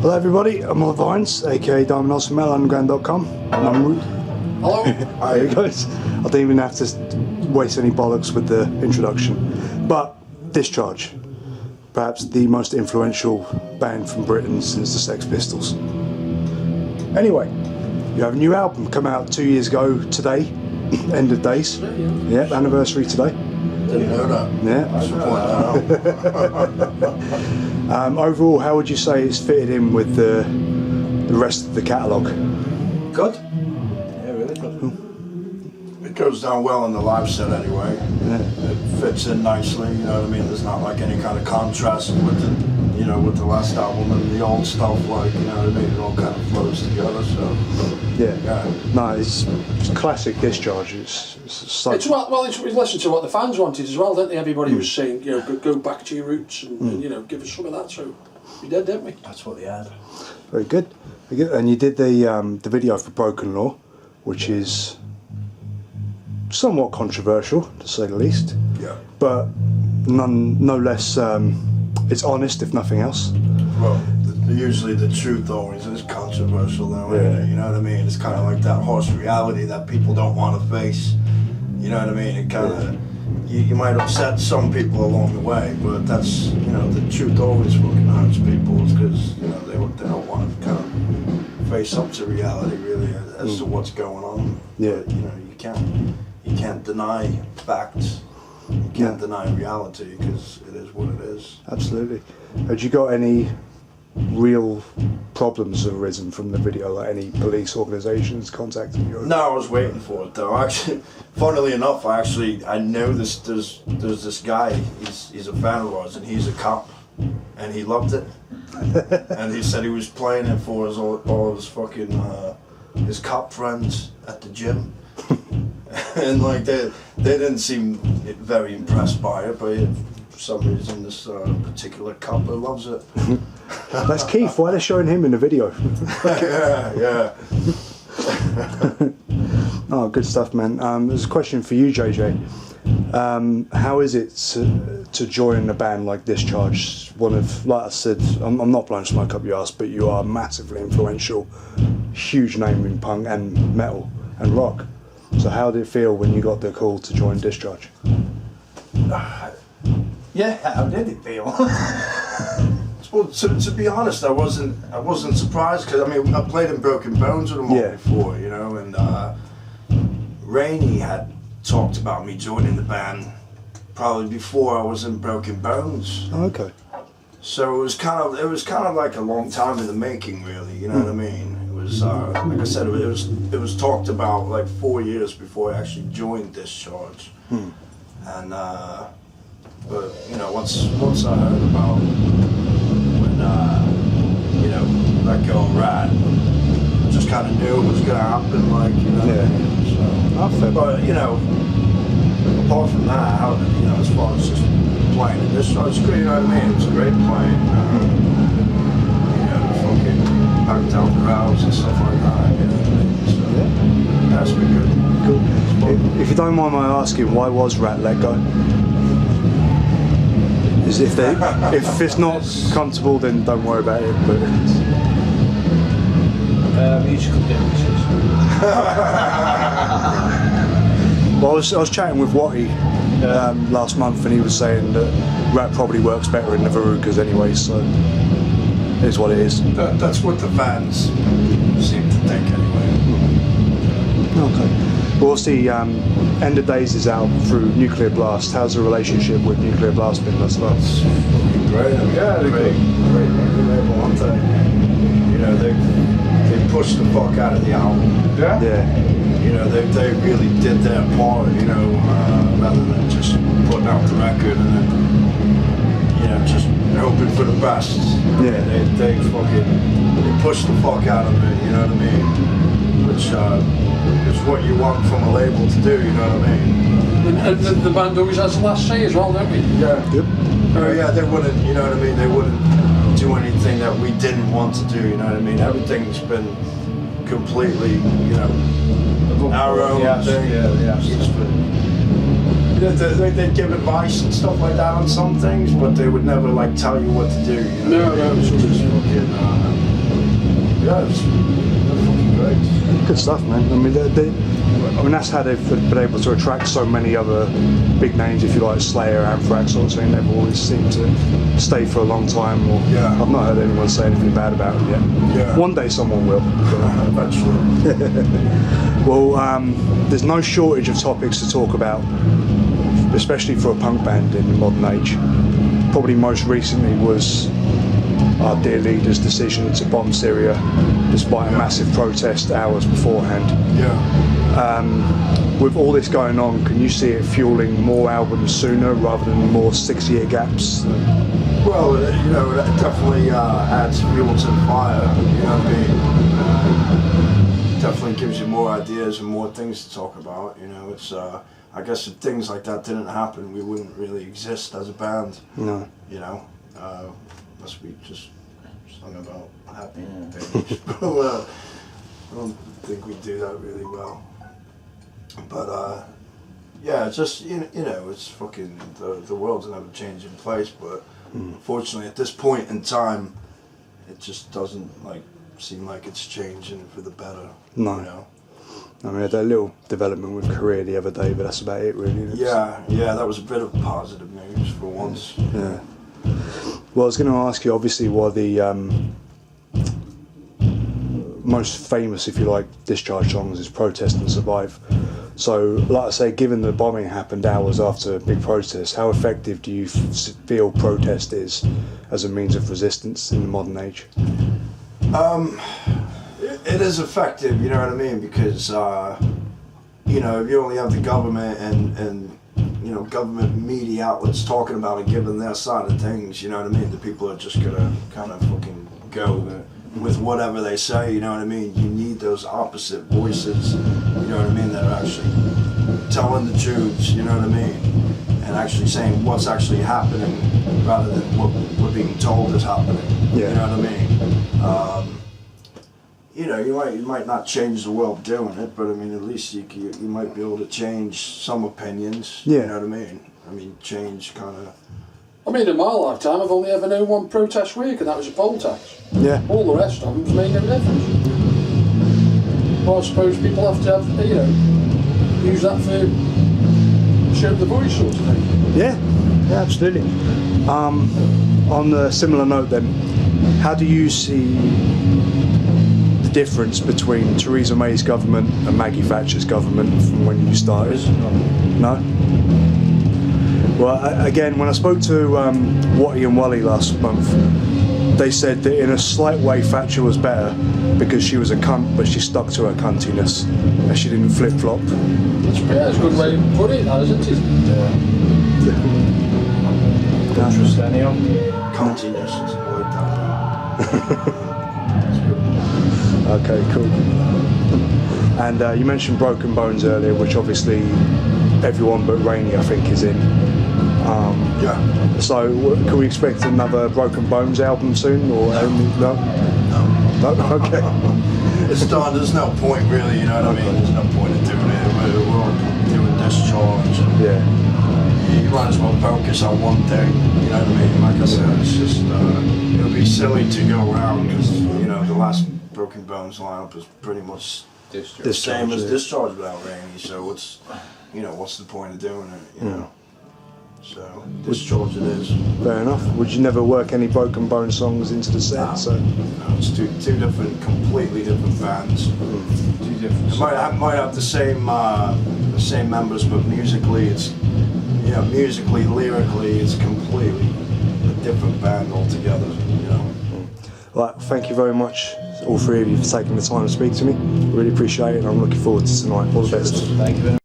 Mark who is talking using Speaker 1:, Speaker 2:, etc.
Speaker 1: Hello everybody, I'm on the Vines, aka Diamond Oz from MailUnderground.com. I'm Rude.
Speaker 2: Hello.
Speaker 1: There you guys. I didn't even have to waste any bollocks with the introduction. But Discharge, perhaps the most influential band from Britain since the Sex Pistols. Anyway, you have a new album come out 2 years ago today, End of Days. Yeah, anniversary today.
Speaker 2: Didn't know that.
Speaker 1: Yeah. Overall, how would you say it's fitted in with the rest of the catalogue?
Speaker 2: Good. Yeah, really good. It goes down well in the live set anyway. Yeah. It fits in nicely, you know what I mean? There's not like any kind of contrast with the, you know, with the last album and the old stuff, like, you know what I mean? It all kind of flows together, so. Yeah.
Speaker 1: No, it's classic Discharge. It's
Speaker 3: we listened to what the fans wanted as well, didn't they? Everybody was saying, you know, go back to your roots and you know, give us some of that. So we did, didn't we?
Speaker 2: That's what they had.
Speaker 1: Very good. Very good. And you did the video for Broken Law, which is somewhat controversial to say the least.
Speaker 2: Yeah.
Speaker 1: But no less. It's honest, if nothing else.
Speaker 2: Well, usually the truth always is controversial, though. Yeah. You know what I mean? It's kind of like that harsh reality that people don't want to face. You know what I mean? It kind of you might upset some people along the way, but that's, you know, the truth always fucking hurts people, because, you know, they don't want to kind of face up to reality really as to what's going on.
Speaker 1: Yeah.
Speaker 2: But, you know, you can't deny facts. You can't deny reality, because it is what it is.
Speaker 1: Absolutely. Had you got any real problems arisen from the video, like any police organisations contacting you?
Speaker 2: No, I was waiting for it though. Actually, funnily enough, I know there's this guy. He's a fan of ours, and he's a cop, and he loved it. And he said he was playing it for all his fucking his cop friends at the gym. And like they didn't seem very impressed by it, but for some reason this particular couple loves it.
Speaker 1: That's Keith. Why are they showing him in the video?
Speaker 2: yeah.
Speaker 1: Oh, good stuff, man. There's a question for you, JJ. How is it to join a band like Discharge? One of, like I said, I'm not blowing smoke up your ass, but you are massively influential, huge name in punk and metal and rock. So how did it feel when you got the call to join Discharge?
Speaker 2: Yeah, how did it feel? Well, to be honest, I wasn't surprised, because I mean I played in Broken Bones with them all before, you know, and Rainey had talked about me joining the band probably before I was in Broken Bones.
Speaker 1: Oh, okay.
Speaker 2: So it was kind of like a long time in the making, really. You know what I mean? It was like I said, it was talked about like 4 years before I actually joined Discharge, and but you know, once I heard about when you know, Let Go Rad, I just kind of knew it was gonna happen, like, you know.
Speaker 1: Yeah. So,
Speaker 2: but you know, apart from that, you know, as far as just playing in Discharge, it's great. You know what I mean? It's great playing. You know, fucking packed out crowds and stuff like that. You know what I mean? So, yeah, that's been good.
Speaker 1: Cool. If you don't mind my asking, why was Rat let go? Is if it's not comfortable, then don't worry about it. But
Speaker 3: Musical differences.
Speaker 1: well, I was chatting with Watty last month, and he was saying that Rat probably works better in the Verucas anyway. So it is what it is.
Speaker 2: That's what the fans seem to think anyway.
Speaker 1: Okay. Well, see, End of Days is out through Nuclear Blast. How's the relationship with Nuclear Blast been thus far?
Speaker 2: It's fucking great. Yeah, they're great label, aren't they? You know, they pushed the fuck out of the album.
Speaker 1: Yeah.
Speaker 2: You know, they really did their part, you know, rather than just putting out the record and then, you know, just hoping for the best.
Speaker 1: Yeah.
Speaker 2: They pushed the fuck out of it, you know what I mean? Which is what you want from a label to do, you know what I mean?
Speaker 3: And the band always has the last say as well, don't we?
Speaker 2: Yeah. Yep. Yeah, they wouldn't, you know what I mean? They wouldn't do anything that we didn't want to do, you know what I mean? Everything's been completely, you know, our own thing.
Speaker 3: Yeah.
Speaker 2: They'd give advice and stuff like that on some things, but they would never like tell you what to do. You know?
Speaker 3: No,
Speaker 2: it's just fucking.
Speaker 1: good stuff, man. I mean, that's how they've been able to attract so many other big names, if you like, Slayer, Anthrax, sort of thing. They've always seemed to stay for a long time. Or
Speaker 2: Yeah.
Speaker 1: I've not heard anyone say anything bad about it yet.
Speaker 2: Yeah.
Speaker 1: One day someone will.
Speaker 2: Eventually.
Speaker 1: Well, there's no shortage of topics to talk about, especially for a punk band in the modern age. Probably most recently was our dear leader's decision to bomb Syria, despite a massive protest hours beforehand.
Speaker 2: Yeah.
Speaker 1: With all this going on, can you see it fueling more albums sooner rather than more 6-year gaps?
Speaker 2: Well, you know, it definitely adds fuel to the fire. You know what I mean? Definitely gives you more ideas and more things to talk about. You know, it's. I guess if things like that didn't happen, we wouldn't really exist as a band.
Speaker 1: No.
Speaker 2: You know, unless we just sung about happy things. Well, I don't think we do that really well. But yeah, it's just you know, it's fucking the world's an ever-changing place. But unfortunately, at this point in time, it just doesn't seem like it's changing for the better.
Speaker 1: No.
Speaker 2: You know?
Speaker 1: I mean, I had a little development with Korea the other day, but that's about it, really.
Speaker 2: Yeah, that was a bit of positive news for once.
Speaker 1: Yeah. Well, I was going to ask you, obviously, what the most famous, if you like, Discharge songs is Protest and Survive. So, like I say, given the bombing happened hours after a big protest, how effective do you feel protest is as a means of resistance in the modern age?
Speaker 2: It is effective, you know what I mean, because you know, if you only have the government and you know, government media outlets talking about it, giving their side of things, you know what I mean, the people are just gonna kind of fucking go with whatever they say, you know what I mean. You need those opposite voices, you know what I mean, that are actually telling the truths, you know what I mean, and actually saying what's actually happening rather than what we're being told is happening.
Speaker 1: Yeah.
Speaker 2: You know what I mean. You know, you might not change the world doing it, but I mean, at least you might be able to change some opinions.
Speaker 1: Yeah.
Speaker 2: You know what I mean? I mean, change kind of.
Speaker 3: I mean, in my lifetime, I've only ever known one protest week, and that was a poll tax.
Speaker 1: Yeah.
Speaker 3: All the rest of them's made no difference. Well, I suppose people have to have, you know, use that for show the voice sort of thing.
Speaker 1: Yeah, absolutely. On a similar note then, how do you see the difference between Theresa May's government and Maggie Thatcher's government from when you started? No? Well, again, when I spoke to Watty and Wally last month, they said that in a slight way Thatcher was better because she was a cunt, but she stuck to her cuntiness and she didn't flip-flop.
Speaker 3: That's a good way to put it, isn't it?
Speaker 4: Interest anyhow.
Speaker 2: Continence, I like that.
Speaker 1: Okay, cool. And you mentioned Broken Bones earlier, which obviously everyone but Rainey, I think, is in.
Speaker 2: Yeah.
Speaker 1: So, can we expect another Broken Bones album soon, or only no? No. Okay.
Speaker 2: It's done. There's no point really. You know what I mean? There's no point in doing it. We're all doing Discharge.
Speaker 1: Yeah.
Speaker 2: You might as well focus on one thing. You know what I mean? Like I said, it's just it would be silly to go around because you know the last Broken Bones lineup is pretty much the same as Discharge without Rainey. So what's the point of doing it? You know. So Discharge it is.
Speaker 1: Fair enough. Would you never work any Broken Bones songs into the set?
Speaker 2: No, it's two different, completely different bands. Two different. It might have the same members, but musically it's musically, lyrically it's completely a different band altogether. You know.
Speaker 1: Right. Thank you very much, all three of you, for taking the time to speak to me. Really appreciate it, and I'm looking forward to tonight. All the best.
Speaker 4: Thank you very much.